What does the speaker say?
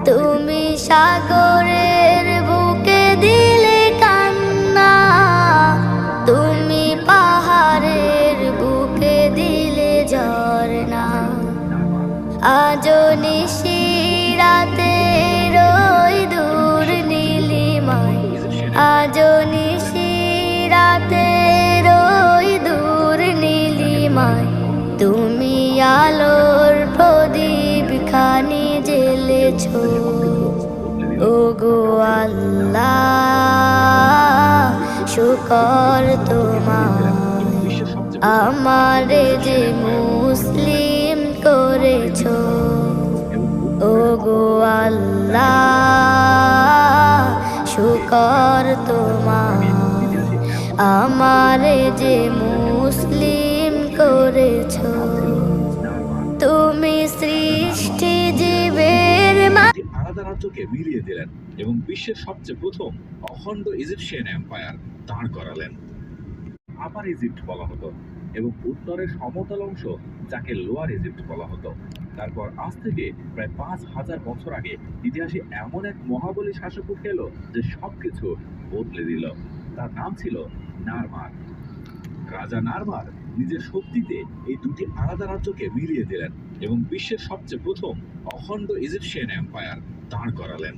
তুমি সাগরের বুকে দিলে কান্না, তুমি পাহাড়ের বুকে দিলে ঝরনা। আজো নিশিরাতে রই দূর নীলিমায়, আজো নিশিরাতে রই দূর নীলিমায়, তুমি আলোর প্রদীপ খানি জ্বেলেছ। ওগো আল্লাহ শুকর তোমার, আমারে যে মুসলিম করেছ। ওগো আল্লাহ শুকর তোমার, আমারে যে মুসলিম করেছ। তুমি সৃষ্টি জীবের আলাদা রাজ্যকে মিলিয়ে দিলেন এবং বিশ্বের সবচেয়ে প্রথম অখণ্ড ইজিপশিয়ান এম্পায়ার দাঁড় করালেন। আপার ইজিপ্ট বলা হতো এবং উত্তরের সমতল অংশ যাকে লোয়ার ইজিপ্ট বলা হতো। তারপর আজ থেকে প্রায় ৫,০০০ বছর আগে ইতিহাসে এমন এক মহাবলী শাসক উঠে এলো যে সবকিছু বদলে দিল। তার নাম ছিল নারমার। রাজা নারমার নিজের শক্তিতে এই দুটি আলাদা রাজ্যকে মিলিয়ে দিলেন এবং বিশ্বের সবচেয়ে প্রথম অখণ্ড ইজিপশিয়ান এম্পায়ার দাঁড় করালেন।